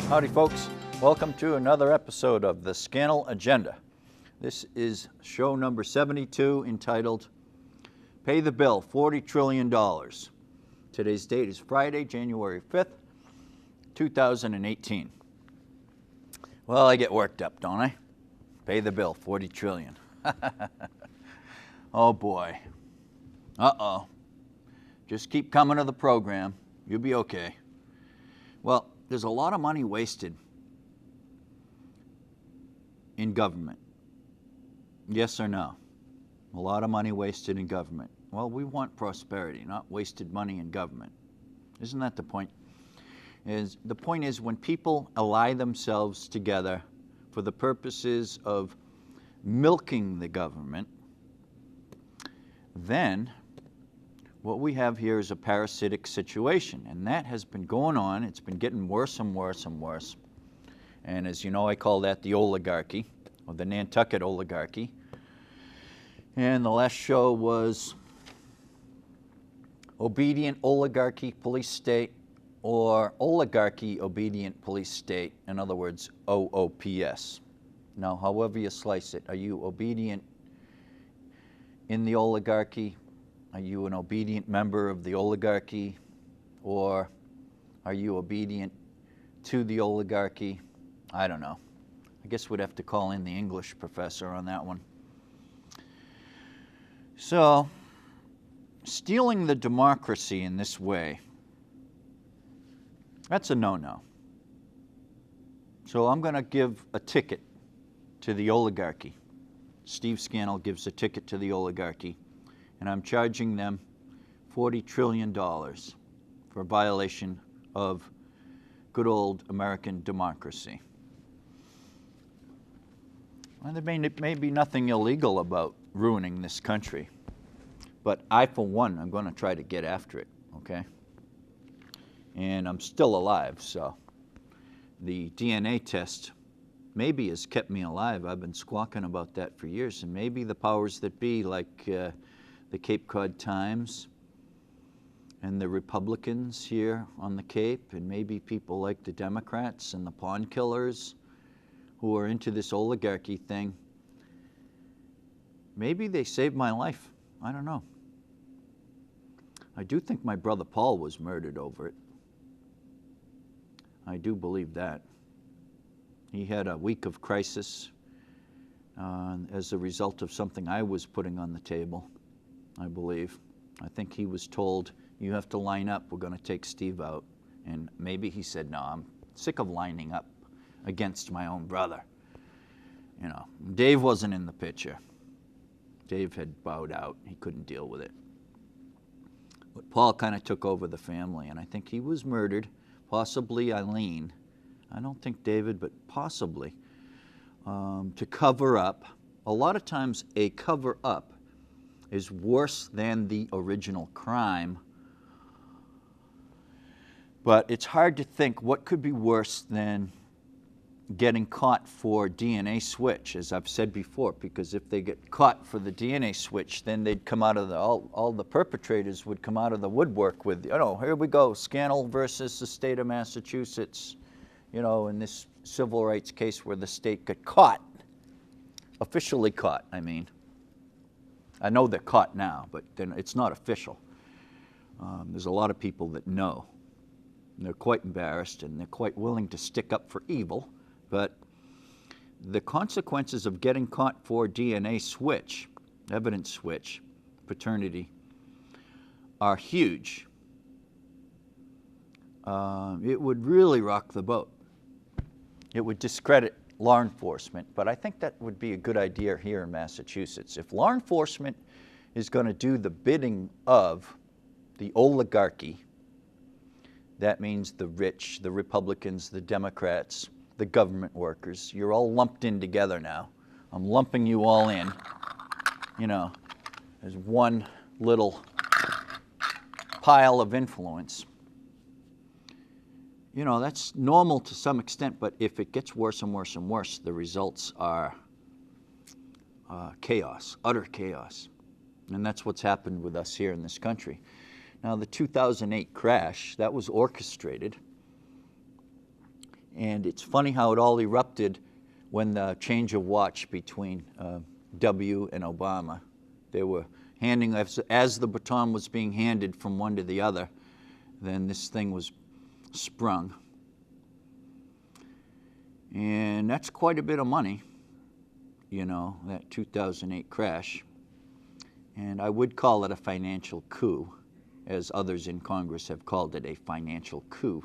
Howdy folks, welcome to another episode of the Scannell Agenda. This is show number 72 entitled Pay the Bill, $40 trillion. Today's date is Friday, January 5th, 2018. Well, I get worked up, don't I? Pay the bill, $40 trillion. Oh boy. Uh-oh. Just keep coming to the program. You'll be okay. Well, there's a lot of money wasted in government. Yes or no? A lot of money wasted in government. Well, we want prosperity, not wasted money in government. Isn't that the point? The point is when people ally themselves together for the purposes of milking the government, then what we have here is a parasitic situation, and that has been going on. It's been getting worse and worse and worse. And as you know, I call that the oligarchy, or the Nantucket oligarchy. And the last show was obedient oligarchy, police state, or oligarchy, obedient police state, in other words, OOPS. Now, however you slice it, are you obedient in the oligarchy? Are you an obedient member of the oligarchy, or are you obedient to the oligarchy? I don't know. I guess we'd have to call in the English professor on that one. So, stealing the democracy in this way, that's a no-no. So I'm going to give a ticket to the oligarchy. Steve Scannell gives a ticket to the oligarchy, and I'm charging them $40 trillion for a violation of good old American democracy. Well, there may be nothing illegal about ruining this country, but I, for one, am going to try to get after it, okay? And I'm still alive, so the DNA test maybe has kept me alive. I've been squawking about that for years, and maybe the powers that be, like the Cape Cod Times and the Republicans here on the Cape, and maybe people like the Democrats and the pawn killers who are into this oligarchy thing, maybe they saved my life. I don't know. I do think my brother Paul was murdered over it. I do believe that. He had a week of crisis as a result of something I was putting on the table, I believe. I think he was told, you have to line up, we're going to take Steve out. And maybe he said, no, I'm sick of lining up against my own brother. You know, Dave wasn't in the picture. Dave had bowed out. He couldn't deal with it. But Paul kind of took over the family, and I think he was murdered, possibly Eileen. I don't think David, but possibly, to cover up. A lot of times a cover-up is worse than the original crime, but it's hard to think what could be worse than getting caught for DNA switch, as I've said before, because if they get caught for the DNA switch, then they'd come out of all the perpetrators would come out of the woodwork with, you know, here we go, Scannell versus the state of Massachusetts, you know, in this civil rights case where the state got caught, officially caught, I mean. I know they're caught now, but then it's not official. There's a lot of people that know. And they're quite embarrassed, and they're quite willing to stick up for evil. But the consequences of getting caught for DNA switch, evidence switch, paternity, are huge. It would really rock the boat. It would discredit law enforcement, but I think that would be a good idea here in Massachusetts. If law enforcement is going to do the bidding of the oligarchy, that means the rich, the Republicans, the Democrats, the government workers, you're all lumped in together now. I'm lumping you all in, you know, as one little pile of influence. You know, that's normal to some extent, but if it gets worse and worse and worse, the results are chaos, utter chaos. And that's what's happened with us here in this country. Now, the 2008 crash, that was orchestrated. And it's funny how it all erupted when the change of watch between W and Obama. They were handing, as the baton was being handed from one to the other, then this thing was sprung. And that's quite a bit of money, you know, that 2008 crash. And I would call it a financial coup, as others in Congress have called it a financial coup.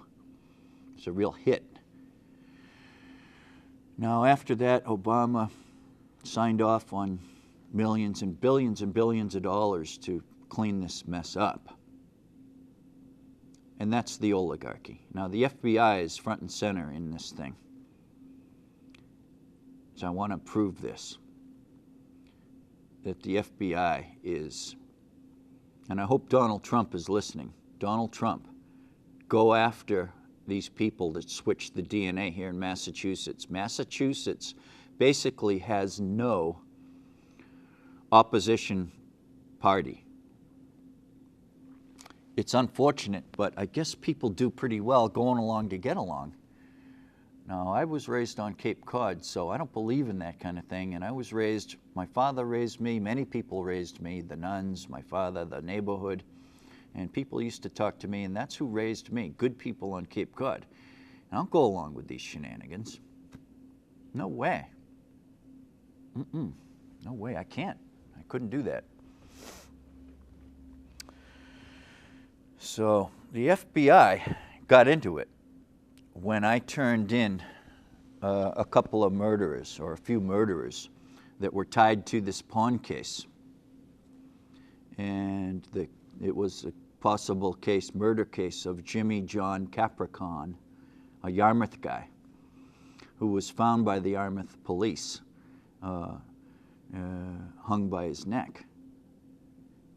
It's a real hit. Now, after that, Obama signed off on millions and billions of dollars to clean this mess up. And that's the oligarchy. Now, the FBI is front and center in this thing. So I want to prove this, that the FBI is, and I hope Donald Trump is listening. Donald Trump, go after these people that switched the DNA here in Massachusetts. Massachusetts basically has no opposition party. It's unfortunate, but I guess people do pretty well going along to get along. Now, I was raised on Cape Cod, so I don't believe in that kind of thing. And I was raised, my father raised me, many people raised me, the nuns, my father, the neighborhood. And people used to talk to me, and that's who raised me, good people on Cape Cod. And I'll go along with these shenanigans. No way. No way, I can't. I couldn't do that. So the FBI got into it when I turned in a couple of murderers, or a few murderers, that were tied to this pawn case. And it was a possible case, murder case of Jimmy John Capricorn, a Yarmouth guy, who was found by the Yarmouth police, hung by his neck.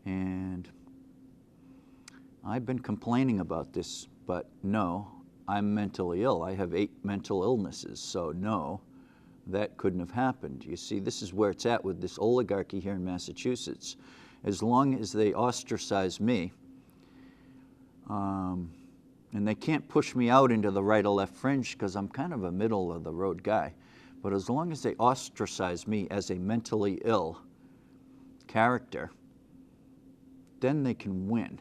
And I've been complaining about this, but no, I'm mentally ill. I have 8 mental illnesses, so no, that couldn't have happened. You see, this is where it's at with this oligarchy here in Massachusetts. As long as they ostracize me, and they can't push me out into the right or left fringe because I'm kind of a middle-of-the-road guy, but as long as they ostracize me as a mentally ill character, then they can win.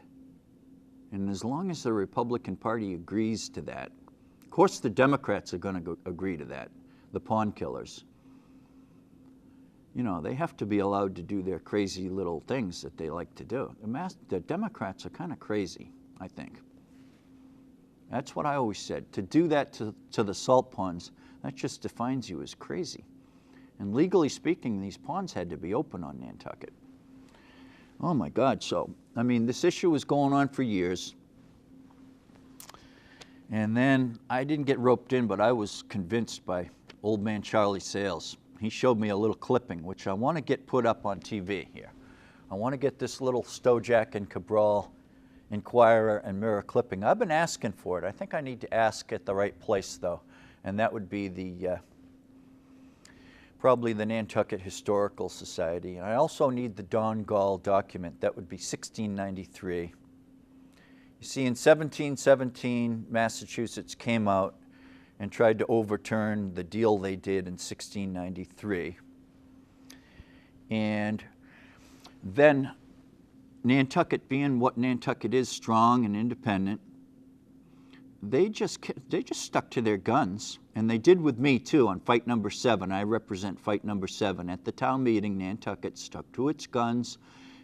And as long as the Republican Party agrees to that, of course the Democrats are going to agree to that, the pawn killers. You know, they have to be allowed to do their crazy little things that they like to do. The Democrats are kind of crazy, I think. That's what I always said. To do that to the salt ponds, that just defines you as crazy. And legally speaking, these ponds had to be open on Nantucket. Oh my God, so, I mean, this issue was going on for years. And then I didn't get roped in, but I was convinced by old man Charlie Sales. He showed me a little clipping, which I want to get put up on TV here. I want to get this little Stojack and Cabral Inquirer and Mirror clipping. I've been asking for it. I think I need to ask at the right place, though, and that would be the probably the Nantucket Historical Society. I also need the Don Gall document. That would be 1693. You see, in 1717, Massachusetts came out and tried to overturn the deal they did in 1693. And then Nantucket, being what Nantucket is, strong and independent, they just stuck to their guns. And they did with me, too, on fight number 7. I represent fight number 7. At the town meeting, Nantucket stuck to its guns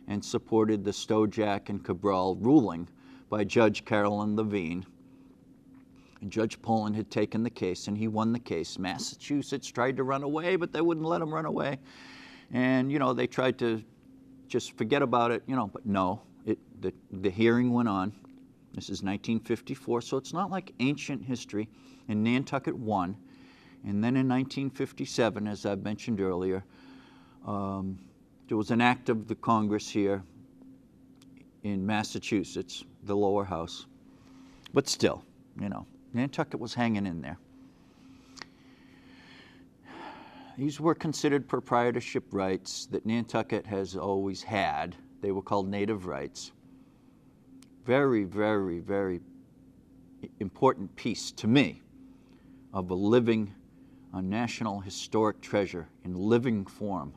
and supported the Stojack and Cabral ruling by Judge Carolyn Levine. And Judge Poland had taken the case, and he won the case. Massachusetts tried to run away, but they wouldn't let him run away. And, you know, they tried to just forget about it, you know, but no, the hearing went on. This is 1954, so it's not like ancient history. And Nantucket won. And then in 1957, as I mentioned earlier, there was an act of the Congress here in Massachusetts, the lower house. But still, you know, Nantucket was hanging in there. These were considered proprietorship rights that Nantucket has always had. They were called native rights. Very, very, very important piece to me of a national historic treasure in living form.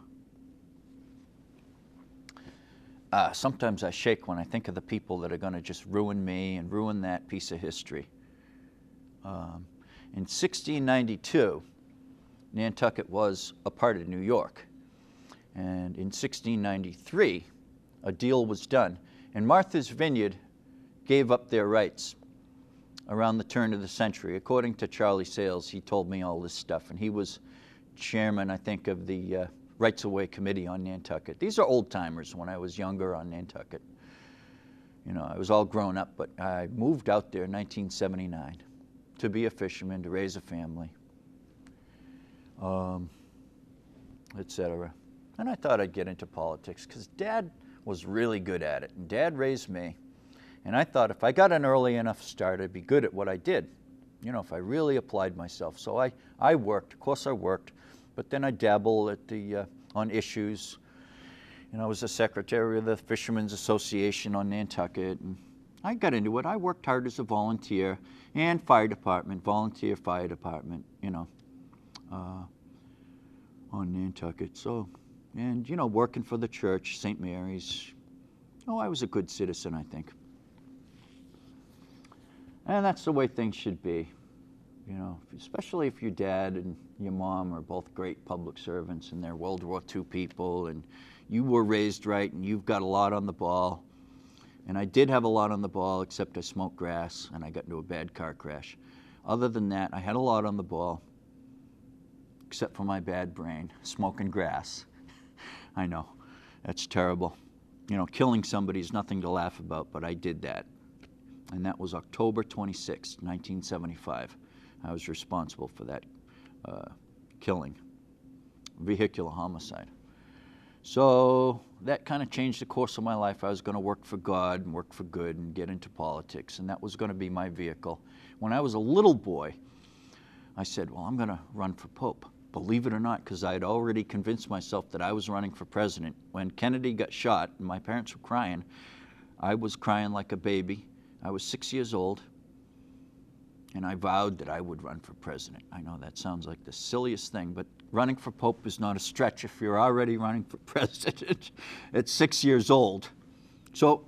Sometimes I shake when I think of the people that are going to just ruin me and ruin that piece of history. In 1692, Nantucket was a part of New York. And in 1693, a deal was done. And Martha's Vineyard gave up their rights around the turn of the century. According to Charlie Sales, he told me all this stuff. And he was chairman, I think, of the Rights of Way Committee on Nantucket. These are old timers when I was younger on Nantucket. You know, I was all grown up, but I moved out there in 1979 to be a fisherman, to raise a family, etc. And I thought I'd get into politics because Dad was really good at it, and Dad raised me. And I thought if I got an early enough start, I'd be good at what I did, you know, if I really applied myself. So I worked, of course I worked, but then I dabbled at on issues. You know, I was the secretary of the Fishermen's Association on Nantucket, and I got into it. I worked hard as a volunteer and fire department, volunteer fire department, you know, on Nantucket. So, and, you know, working for the church, St. Mary's. Oh, I was a good citizen, I think. And that's the way things should be, you know, especially if your dad and your mom are both great public servants and they're World War II people and you were raised right and you've got a lot on the ball. And I did have a lot on the ball, except I smoked grass and I got into a bad car crash. Other than that, I had a lot on the ball, except for my bad brain, smoking grass. I know, that's terrible. You know, killing somebody is nothing to laugh about, but I did that. And that was October 26, 1975. I was responsible for that killing, vehicular homicide. So that kind of changed the course of my life. I was going to work for God and work for good and get into politics, and that was going to be my vehicle. When I was a little boy, I said, well, I'm going to run for Pope. Believe it or not, because I had already convinced myself that I was running for president. When Kennedy got shot and my parents were crying, I was crying like a baby. I was 6 years old, and I vowed that I would run for president. I know that sounds like the silliest thing, but running for Pope is not a stretch if you're already running for president at 6 years old. So,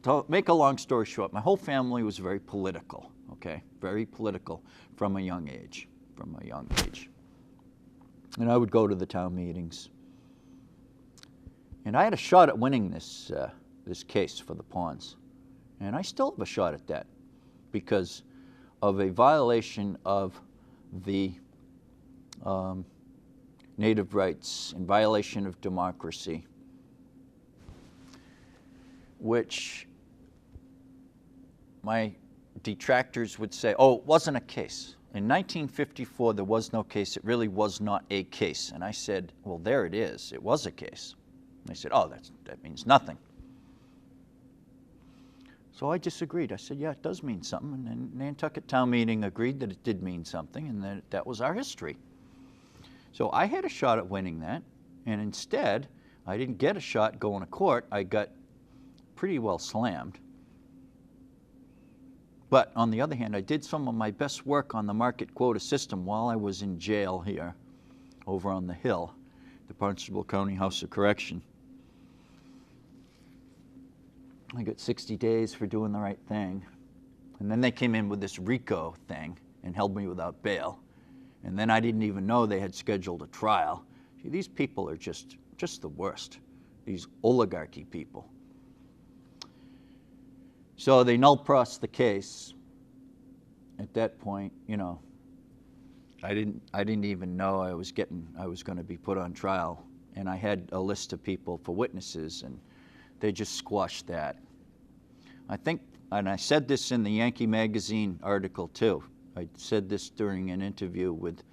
to make a long story short, my whole family was very political, okay? Very political from a young age, And I would go to the town meetings. And I had a shot at winning this case for the ponds. And I still have a shot at that because of a violation of the native rights and violation of democracy, which my detractors would say, oh, it wasn't a case. In 1954, there was no case. It really was not a case. And I said, well, there it is. It was a case. And they said, oh, that means nothing. So I disagreed. I said, yeah, it does mean something. And then Nantucket Town Meeting agreed that it did mean something and that was our history. So I had a shot at winning that. And instead, I didn't get a shot going to court. I got pretty well slammed. But on the other hand, I did some of my best work on the market quota system while I was in jail here over on the Hill, the Barnstable County House of Correction. I got 60 days for doing the right thing. And then they came in with this RICO thing and held me without bail. And then I didn't even know they had scheduled a trial. See, these people are just the worst, these oligarchy people. So they null-prossed the case. At that point, you know, I didn't even know I was going to be put on trial. And I had a list of people for witnesses, and they just squashed that. I think, and I said this in the Yankee Magazine article too. I said this during an interview with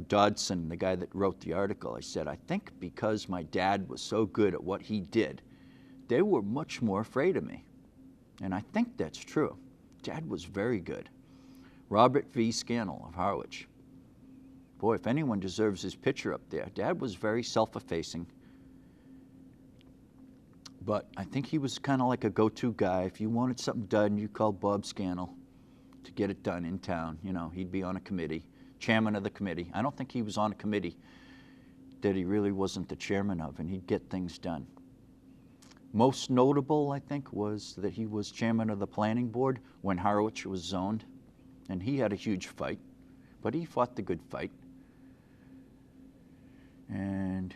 Dodson, the guy that wrote the article. I said, I think because my dad was so good at what he did, they were much more afraid of me. And I think that's true. Dad was very good. Robert V. Scannell of Harwich. Boy, if anyone deserves his picture up there, Dad was very self-effacing. But I think he was kind of like a go-to guy. If you wanted something done, you called Bob Scannell. to get it done in town. You know, he'd be on a committee, chairman of the committee. I don't think he was on a committee that he really wasn't the chairman of, and he'd get things done. Most notable, I think, was that he was chairman of the planning board when Harwich was zoned, and he had a huge fight, but he fought the good fight. And,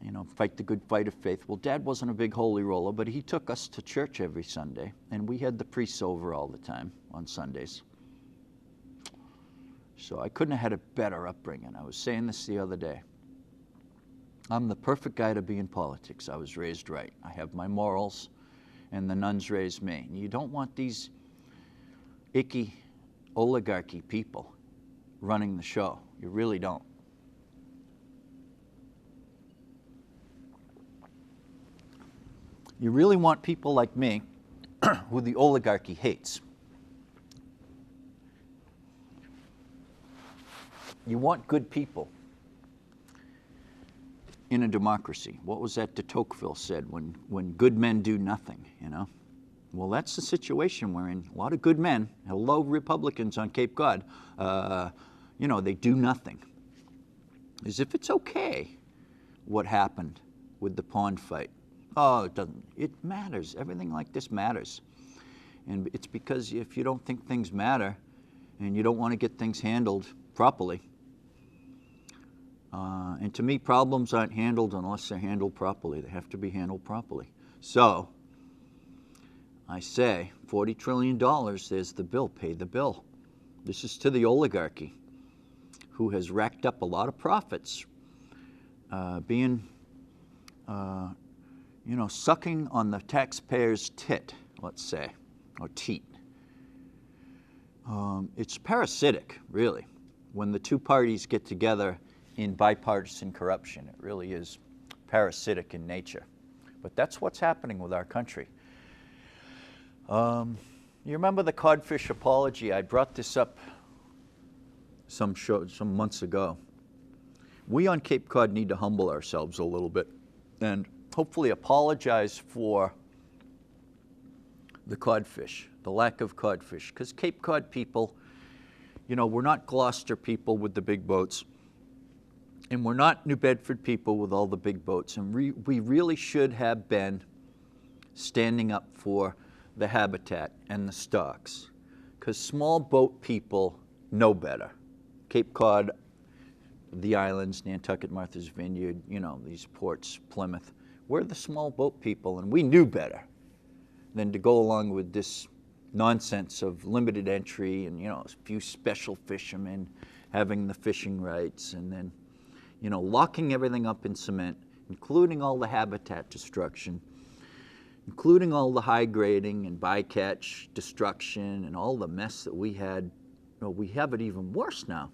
you know, fight the good fight of faith. Well, Dad wasn't a big holy roller, but he took us to church every Sunday, and we had the priests over all the time on Sundays. So I couldn't have had a better upbringing. I was saying this the other day. I'm the perfect guy to be in politics. I was raised right. I have my morals, and the nuns raised me. And you don't want these icky oligarchy people running the show. You really don't. You really want people like me who the oligarchy hates. You want good people in a democracy. What was that de Tocqueville said, when good men do nothing, you know? Well, that's the situation we're in. A lot of good men, hello Republicans on Cape Cod, you know, they do nothing. As if it's okay what happened with the pond fight. Oh, it doesn't. It matters. Everything like this matters. And it's because if you don't think things matter and you don't want to get things handled properly, and to me, problems aren't handled unless they're handled properly. They have to be handled properly. So, I say, $40 trillion, there's the bill. Pay the bill. This is to the oligarchy, who has racked up a lot of profits, being, you know, sucking on the taxpayer's tit, let's say, or teat. It's parasitic, really, when the two parties get together in bipartisan corruption. It really is parasitic in nature. But that's what's happening with our country. You remember the codfish apology? I brought this up some months ago. We on Cape Cod need to humble ourselves a little bit and hopefully apologize for the codfish, the lack of codfish. Because Cape Cod people, you know, we're not Gloucester people with the big boats. And we're not New Bedford people with all the big boats. And we really should have been standing up for the habitat and the stocks. Because small boat people know better. Cape Cod, the islands, Nantucket, Martha's Vineyard, you know, these ports, Plymouth. We're the small boat people, and we knew better than to go along with this nonsense of limited entry and, you know, a few special fishermen having the fishing rights, and then, you know, locking everything up in cement, including all the habitat destruction, including all the high grading and bycatch destruction and all the mess that we had. Well, we have it even worse now.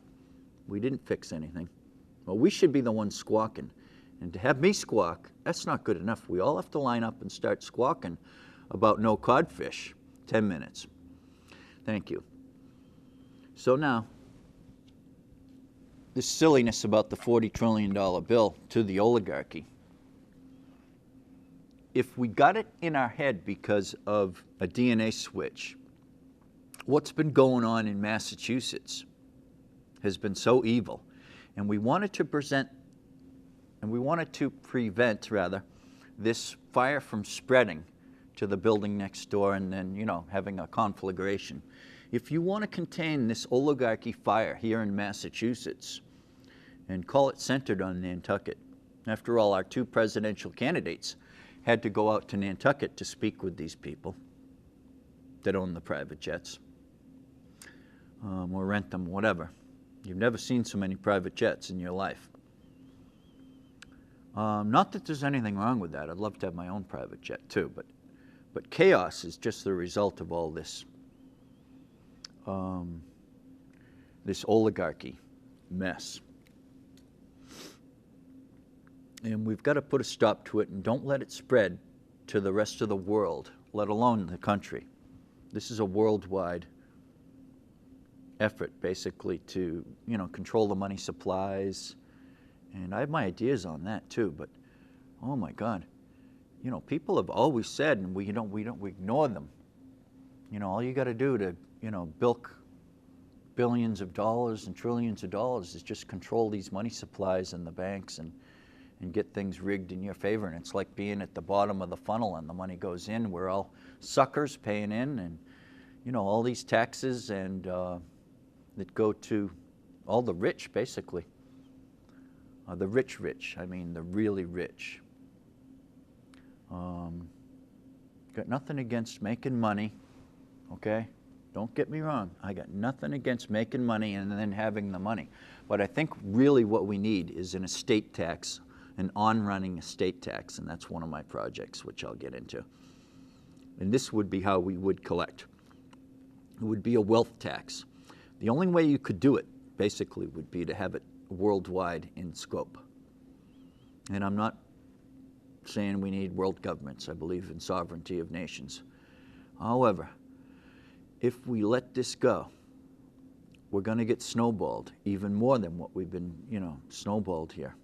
We didn't fix anything. Well, we should be the ones squawking. And to have me squawk, that's not good enough. We all have to line up and start squawking about no codfish. 10 minutes. Thank you. So now, this silliness about the $40 trillion bill to the oligarchy. If we got it in our head because of a DNA switch, what's been going on in Massachusetts has been so evil, and we wanted to prevent this fire from spreading to the building next door and then, you know, having a conflagration. If you want to contain this oligarchy fire here in Massachusetts and call it centered on Nantucket, after all, our two presidential candidates had to go out to Nantucket to speak with these people that own the private jets, or rent them, whatever. You've never seen so many private jets in your life. Not that there's anything wrong with that. I'd love to have my own private jet too, but chaos is just the result of all this, this oligarchy mess. And we've got to put a stop to it and don't let it spread to the rest of the world, let alone the country. This is a worldwide effort, basically, to, you know, control the money supplies. And I have my ideas on that too, but oh my God, you know, people have always said, and we ignore them. You know, all you got to do to bilk billions of dollars and trillions of dollars is just control these money supplies in the banks and get things rigged in your favor. And it's like being at the bottom of the funnel and the money goes in. We're all suckers paying in, and all these taxes and that go to all the rich, basically. The rich, I mean the really rich. Got nothing against making money, okay? Don't get me wrong. I got nothing against making money and then having the money. But I think really what we need is an estate tax, an on-running estate tax, and that's one of my projects, which I'll get into. And this would be how we would collect. It would be a wealth tax. The only way you could do it, basically, would be to have it worldwide in scope. And I'm not saying we need world governments. I believe in sovereignty of nations. However, if we let this go, we're going to get snowballed even more than what we've been, snowballed here.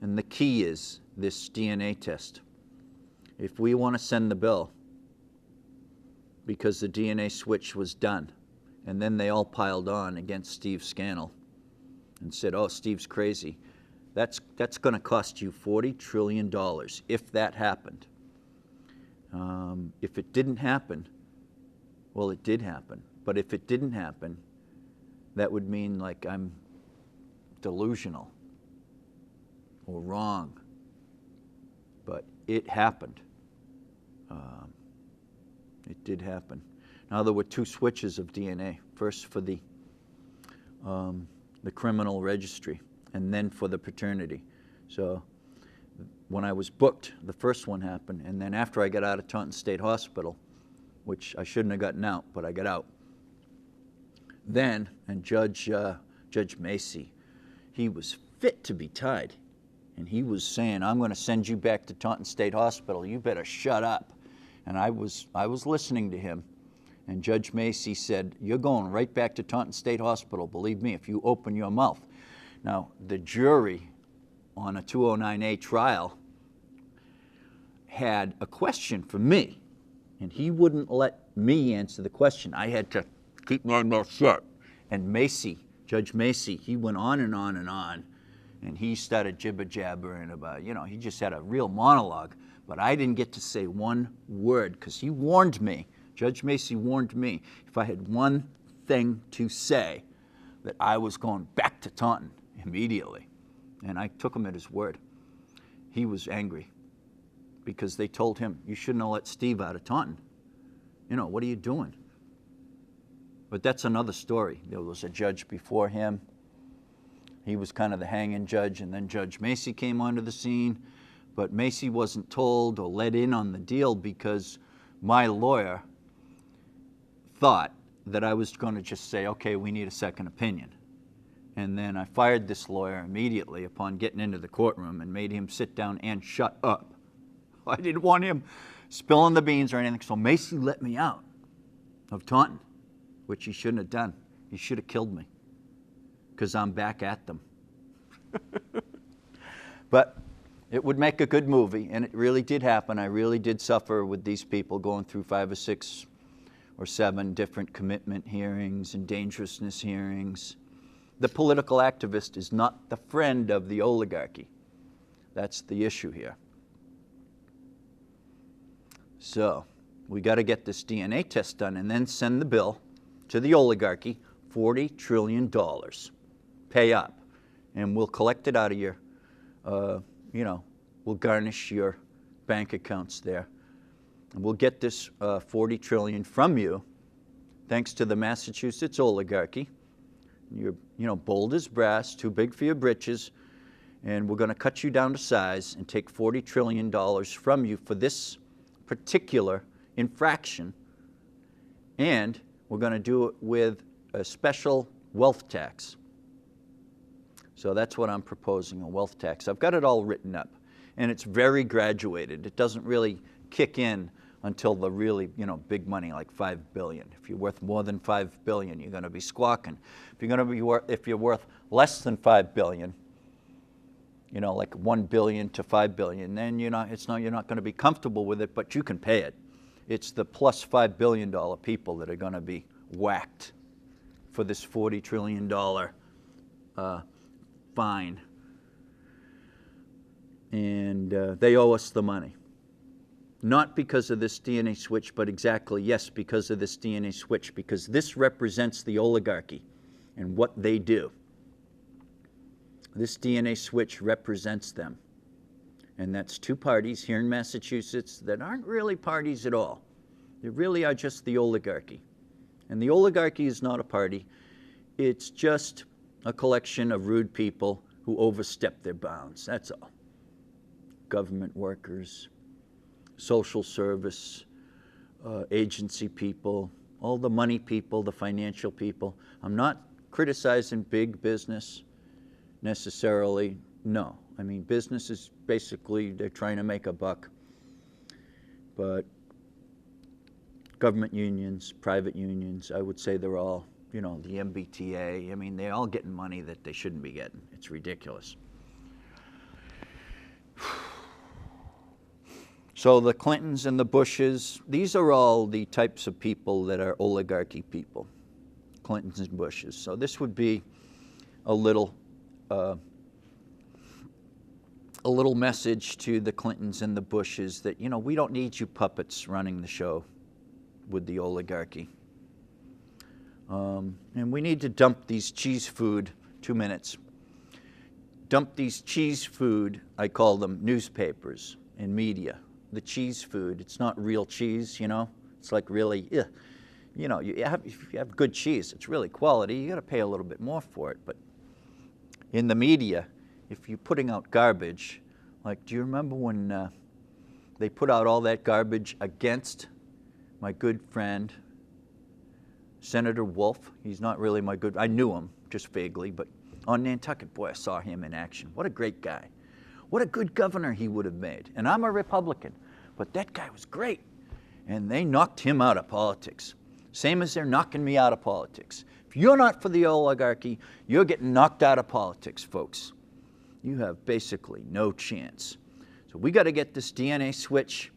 And the key is this DNA test. If we want to send the bill because the DNA switch was done, and then they all piled on against Steve Scannell and said, oh, Steve's crazy, that's going to cost you $40 trillion if that happened. If it didn't happen, well, it did happen. But if it didn't happen, that would mean like I'm delusional or wrong. But it happened. It did happen. Now, there were two switches of DNA. First for the criminal registry, and then for the paternity. So when I was booked, the first one happened, and then after I got out of Taunton State Hospital, which I shouldn't have gotten out, but I got out. Then, and Judge Macy, he was fit to be tied, and he was saying, I'm going to send you back to Taunton State Hospital. You better shut up. And I was listening to him, and Judge Macy said, you're going right back to Taunton State Hospital, believe me, if you open your mouth. Now, the jury on a 209A trial had a question for me, and he wouldn't let me answer the question. I had to keep my mouth shut. And Macy, Judge Macy, he went on and on and on, and he started jibber-jabbering about, he just had a real monologue. But I didn't get to say one word because he warned me, Judge Macy warned me, if I had one thing to say, that I was going back to Taunton immediately. And I took him at his word. He was angry because they told him, you shouldn't have let Steve out of Taunton. What are you doing? But that's another story. There was a judge before him. He was kind of the hanging judge, and then Judge Macy came onto the scene. But Macy wasn't told or let in on the deal because my lawyer thought that I was going to just say, okay, we need a second opinion. And then I fired this lawyer immediately upon getting into the courtroom and made him sit down and shut up. I didn't want him spilling the beans or anything, so Macy let me out of Taunton, which he shouldn't have done. He should have killed me because I'm back at them. But it would make a good movie, and it really did happen. I really did suffer with these people going through 5 or 6 or 7 different commitment hearings and dangerousness hearings. The political activist is not the friend of the oligarchy. That's the issue here. So we got to get this DNA test done and then send the bill to the oligarchy, $40 trillion. Pay up, and we'll collect it out of your we'll garnish your bank accounts there. And we'll get this $40 trillion from you, thanks to the Massachusetts oligarchy. You're bold as brass, too big for your britches, and we're going to cut you down to size and take $40 trillion from you for this particular infraction, and we're going to do it with a special wealth tax. So that's what I'm proposing, a wealth tax. I've got it all written up, and it's very graduated. It doesn't really kick in until the really, big money, like $5 billion. If you're worth more than $5 billion, you're going to be squawking. If you're worth less than $5 billion, like $1 billion to $5 billion, then you're not going to be comfortable with it, but you can pay it. It's the plus $5 billion people that are going to be whacked for this $40 trillion fine. And they owe us the money. Not because of this DNA switch, but exactly, yes, because of this DNA switch, because this represents the oligarchy and what they do. This DNA switch represents them. And that's two parties here in Massachusetts that aren't really parties at all. They really are just the oligarchy. And the oligarchy is not a party. It's just a collection of rude people who overstep their bounds. That's all. Government workers, social service, agency people, all the money people, the financial people. I'm not criticizing big business necessarily. No. I mean, business is basically, they're trying to make a buck. But government unions, private unions, I would say they're all, you know, the MBTA, I mean, they're all getting money that they shouldn't be getting. It's ridiculous. So the Clintons and the Bushes, these are all the types of people that are oligarchy people, Clintons and Bushes. So this would be a little message to the Clintons and the Bushes that, you know, we don't need you puppets running the show with the oligarchy. And we need to dump these cheese food, 2 minutes, dump these cheese food, I call them newspapers and media. The cheese food, it's not real cheese, you know. It's like really, you know, if you have good cheese, it's really quality. You got to pay a little bit more for it. But in the media, if you're putting out garbage, like, do you remember when they put out all that garbage against my good friend, Senator Wolf? He's not really my good, I knew him just vaguely, but on Nantucket, boy, I saw him in action. What a great guy. What a good governor he would have made. And I'm a Republican, but that guy was great. And they knocked him out of politics. Same as they're knocking me out of politics. If you're not for the oligarchy, you're getting knocked out of politics, folks. You have basically no chance. So we got to get this DNA switch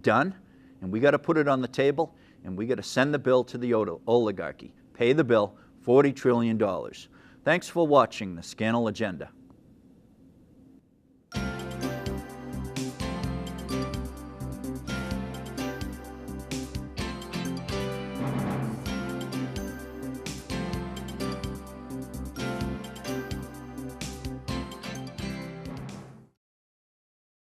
done, and we got to put it on the table, and we got to send the bill to the oligarchy. Pay the bill, $40 trillion. Thanks for watching the Scannell Agenda.